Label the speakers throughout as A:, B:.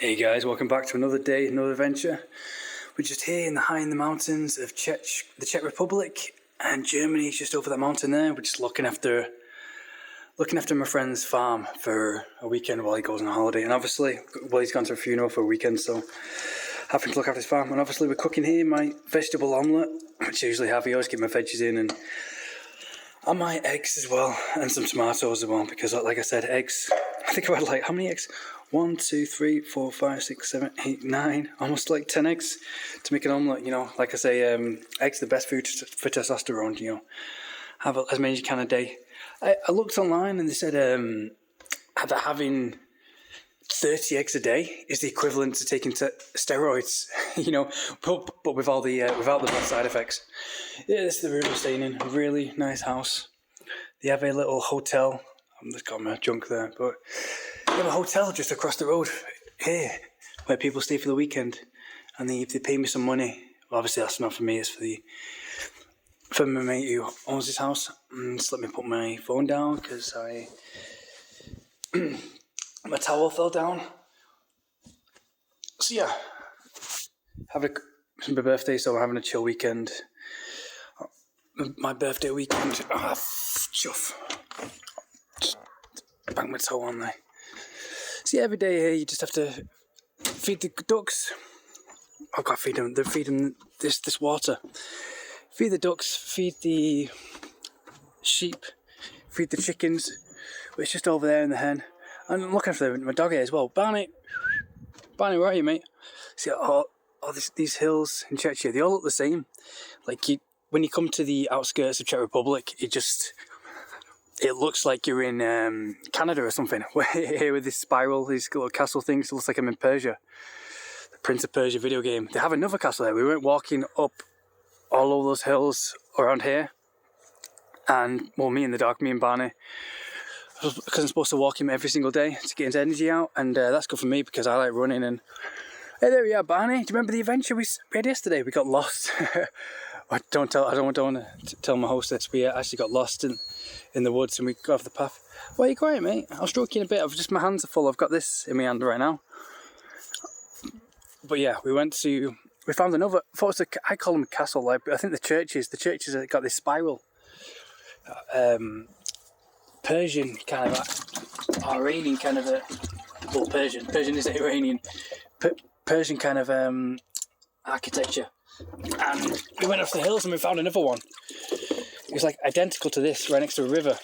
A: Hey guys, welcome back to another day, another adventure. We're just here high in the mountains of the Czech Republic, and Germany is just over that mountain there. We're just looking after my friend's farm for a weekend while he goes on holiday. And obviously, he's gone to a funeral for a weekend, so having to look after his farm. And obviously we're cooking here my vegetable omelette, which I usually have. I always get my veggies in and my eggs as well, and some tomatoes as well, because like I said, eggs, I think I had how many eggs? 1, 2, 3, 4, 5, 6, 7, 8, 9, almost 10 eggs to make an omelette. Like I say, eggs are the best food for testosterone. Have as many as you can a day. I looked online and they said that having 30 eggs a day is the equivalent to taking steroids. But without the bad side effects. Yeah, this is the room we're staying in. A really nice house. They have a little hotel. I've just got my junk there, but they have a hotel just across the road here where people stay for the weekend, and they pay me some money. Well, obviously that's not for me, it's for my mate who owns this house. Just let me put my phone down because my towel fell down. So yeah, it's my birthday, so I'm having a chill weekend. My birthday weekend. Chuff. Just bang my toe on there. See, every day here you just have to feed the ducks. I've got to feed them. They're feeding this water. Feed the ducks, feed the sheep, feed the chickens, which is just over there in the hen. And I'm looking for my dog here as well. Barney, where are you, mate? See, these hills in Czechia, they all look the same. When you come to the outskirts of Czech Republic, it looks like you're in Canada or something. We're here with this spiral, these little castle things. It looks like I'm in Persia. The Prince of Persia video game. They have another castle there. We went walking up all over those hills around here. And, me and the dog, me and Barney, because I'm supposed to walk him every single day to get his energy out. And that's good for me because I like running. And hey, there we are, Barney. Do you remember the adventure we had yesterday? We got lost. I don't want to tell my host this. We actually got lost in the woods and we got off the path. Why are you quiet, mate? I'll stroke you in a bit. My hands are full. I've got this in my hand right now. But yeah, we found another. I call them a castle. I think the churches have got this spiral. Persian kind of Iranian kind of Persian is Iranian. Persian kind of architecture. And we went off the hills and we found another one. It was identical to this, right next to a river.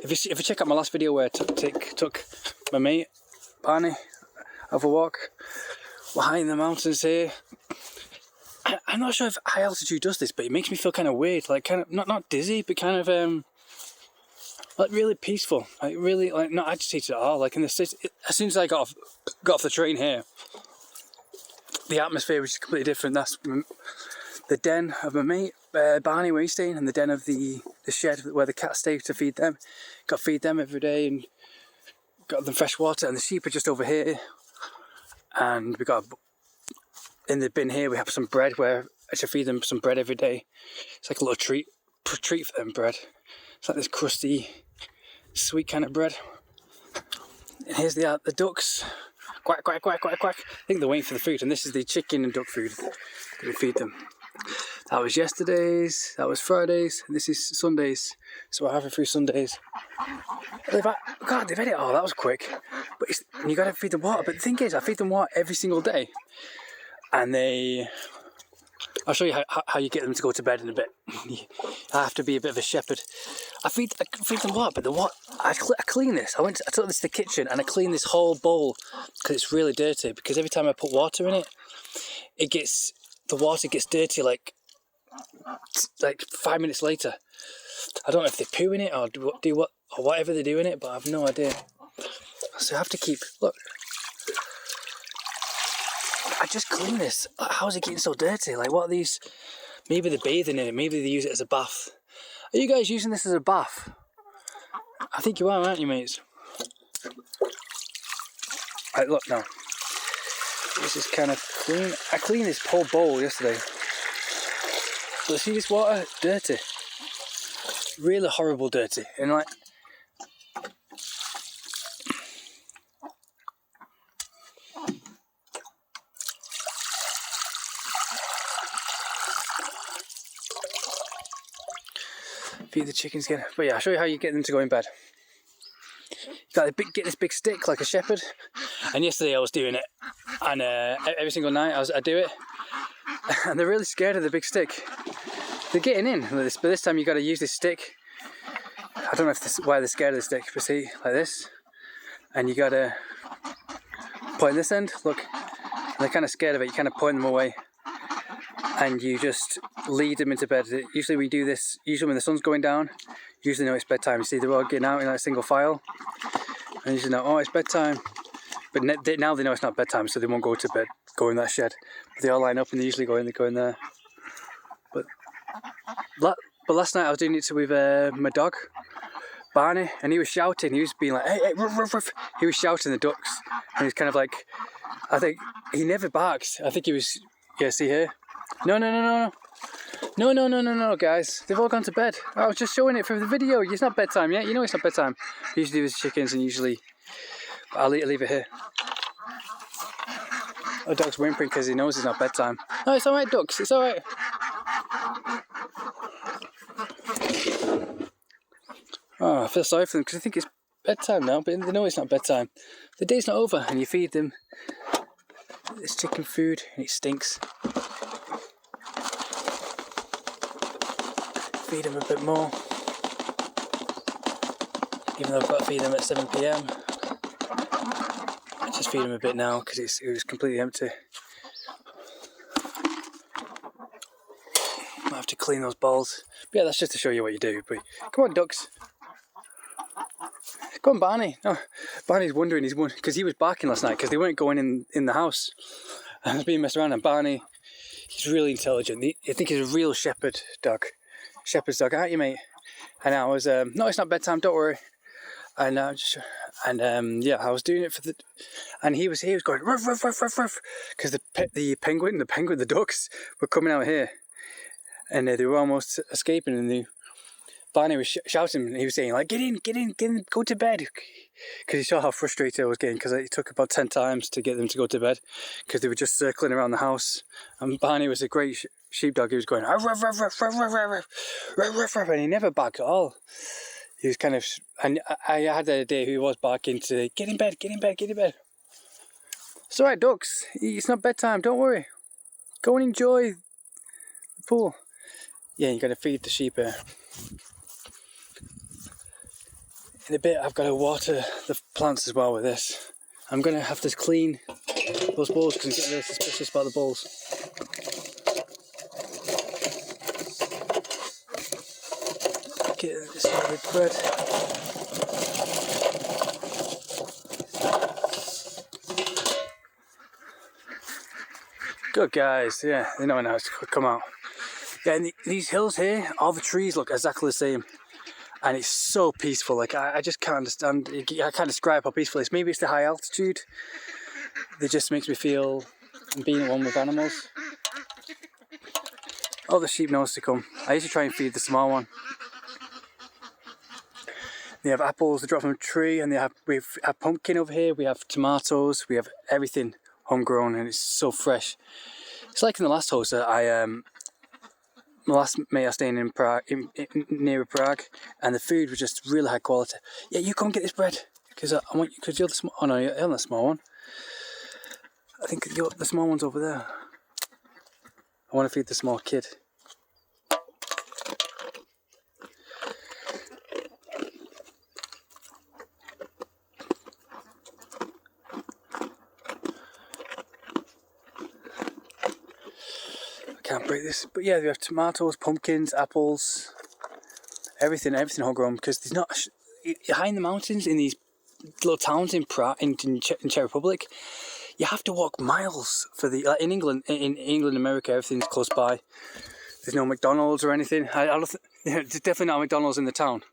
A: If you check out my last video where I took my mate Barney over a walk, we're high in the mountains here. I'm not sure if high altitude does this, but it makes me feel kind of weird, kind of not dizzy, but kind of really peaceful, really not agitated at all. In the city, as soon as I got off the train here, the atmosphere was completely different. That's the den of my mate Barney, where he's staying, and the den of the shed where the cats stay to feed them. Got to feed them every day and got them fresh water. And the sheep are just over here. And we got in the bin here. We have some bread where I should feed them some bread every day. It's like a little treat for them, bread. It's like this crusty, sweet kind of bread. And here's the ducks. Quack, quack, quack, quack, quack. I think they're waiting for the food, and this is the chicken and duck food that we feed them. That was yesterday's, that was Friday's, and this is Sunday's. So we're having through Sundays. They've had it all, that was quick. But you got to feed them water. But the thing is, I feed them water every single day. And I'll show you how you get them to go to bed in a bit. I have to be a bit of a shepherd. I feed them water, but the water, I clean this. I took this to the kitchen and I cleaned this whole bowl because it's really dirty. Because every time I put water in it, the water gets dirty like 5 minutes later. I don't know if they poo in it or whatever they do in it, but I have no idea. So I have to look. I just clean this. How is it getting so dirty? What are these? Maybe they're bathing in it. Maybe they use it as a bath. Are you guys using this as a bath? I think you are, aren't you, mates? Look now. This is kind of clean. I cleaned this whole bowl yesterday. But see this water? Dirty. Really horrible dirty. And feed the chickens again. But yeah, I'll show you how you get them to go in bed. You got to get this big stick like a shepherd. And yesterday I was doing it, and every single night I do it, and they're really scared of the big stick. They're getting in with this, but this time you got to use this stick. I don't know if why they're scared of the stick, but see, like this, and you got to point this end. Look, and they're kind of scared of it. You kind of point them away, and you just lead them into bed. Usually we do this. Usually when the sun's going down, usually know it's bedtime. You see, they're all getting out in like a single file, and usually know, oh, it's bedtime. But now they know it's not bedtime, so they won't go to bed, go in that shed. But they all line up and they usually go in there. But last night I was doing it with my dog, Barney, and he was shouting. He was being like, hey, ruff, ruff, ruff. He was shouting the ducks, and he was kind of like, I think he never barks. I think he was, yeah, see here? No, guys. They've all gone to bed. I was just showing it for the video. It's not bedtime yet. You know it's not bedtime. I usually do with chickens, and usually I'll leave it here. The dog's whimpering because he knows it's not bedtime. No, it's alright, ducks. It's alright. Oh, I feel sorry for them because I think it's bedtime now, but they know it's not bedtime. The day's not over, and you feed them this chicken food, and it stinks. Feed them a bit more, even though I've got to feed them at 7 PM. I just feed them a bit now because it was completely empty. Might have to clean those bowls. But yeah, that's just to show you what you do. But come on, ducks. Come on, Barney. No, Barney's wondering, because he was barking last night because they weren't going in the house. I was being messed around, and Barney, he's really intelligent. I think he's a real shepherd's dog, aren't you, mate? And I was, no, it's not bedtime, don't worry. And yeah, I was doing it and he was going ruff, ruff, ruff, ruff, ruff, because the ducks were coming out here, and they were almost escaping, and Barney was shouting, and he was saying like, get in, go to bed, because he saw how frustrated I was getting, because it took about 10 times to get them to go to bed, because they were just circling around the house, and Barney was a great sheepdog. He was going ruff, ruff, ruff, ruff, ruff, ruff, ruff, ruff, ruff, and he never barked at all. He was kind of, and I had a day he was barking to get in bed. It's alright, ducks. It's not bedtime. Don't worry. Go and enjoy the pool. Yeah, you got to feed the sheep here. In a bit, I've got to water the plants as well with this. I'm going to have to clean those bowls because I'm getting really suspicious about the bowls. Get this with bread. Good guys, yeah, they know now it's come out. Yeah, and these hills here, all the trees look exactly the same, and it's so peaceful. Like I just can't understand. I can't describe how peaceful it is. Maybe it's the high altitude. It just makes me feel I'm being at one with animals. Oh, the sheep knows to come. I used to try and feed the small one. They have apples that drop from a tree, and we have pumpkin over here, we have tomatoes, we have everything homegrown, and it's so fresh. It's like in the last house that my last mate I was staying in Prague, near Prague, and the food was just really high quality. Yeah, you come get this bread, because I want you, because you're the small, oh no, you're the small one. I think the small one's over there. I want to feed the small kid. Can't break this, but yeah, we have tomatoes, pumpkins, apples, everything whole grown, because there's not high in the mountains in these little towns in Czech Republic. You have to walk miles for like in England, America, everything's close by. There's no McDonald's or anything. There's definitely not a McDonald's in the town.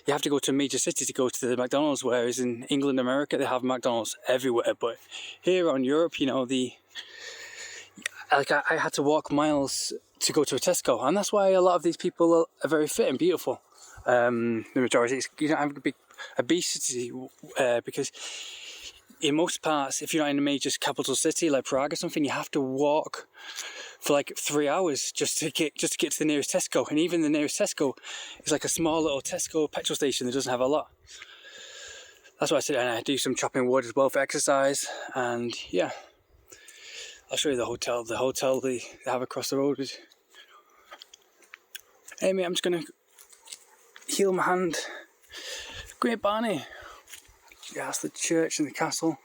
A: You have to go to a major city to go to the McDonald's, whereas in England, America, they have McDonald's everywhere. But here on Europe, you know, I had to walk miles to go to a Tesco, and that's why a lot of these people are very fit and beautiful. The majority, you don't have a big obesity because in most parts, if you're not in a major capital city like Prague or something, you have to walk for like 3 hours just to get to the nearest Tesco, and even the nearest Tesco is like a small little Tesco petrol station that doesn't have a lot. That's why I said, and I do some chopping wood as well for exercise, and yeah, I'll show you the hotel they have across the road. Hey mate, I'm just gonna heal my hand. Great Barney. Yeah, that's the church and the castle,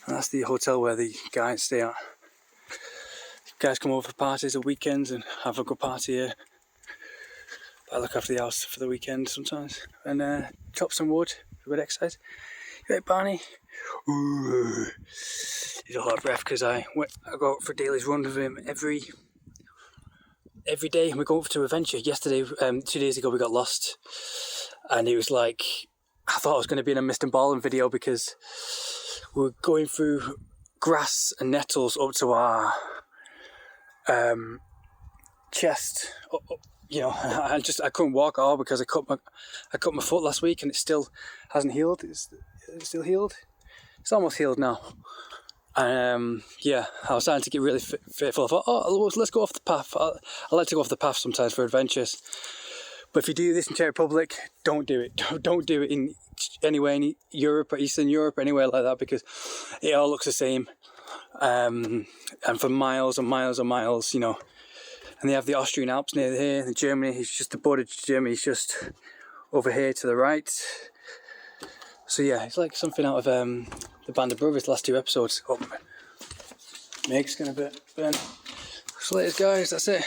A: and that's the hotel where the guys stay at. Guys come over for parties at weekends and have a good party here. I look after the house for the weekend sometimes, and chop some wood for good exercise. You right, Barney? Ooh. He's a hard breath because I go out for a daily run with him every day, and we go up to adventure. Yesterday, 2 days ago, we got lost, and it was like, I thought I was going to be in a Mr. Ballin video because we were going through grass and nettles up to our chest. You know, I couldn't walk at all because I cut my foot last week, and it still hasn't healed. It's still healed. It's almost healed now. Yeah, I was starting to get really fearful. I thought, let's go off the path. I like to go off the path sometimes for adventures. But if you do this in Czech Republic, don't do it. Don't do it in anywhere in Europe or Eastern Europe or anywhere like that, because it all looks the same. And for miles and miles and miles, you know. And they have the Austrian Alps near here. And Germany, it's just the border to Germany. It's just over here to the right. So yeah, it's like something out of the Band of Brothers, last 2 episodes. Oh, Meg's gonna burn. So later guys, that's it.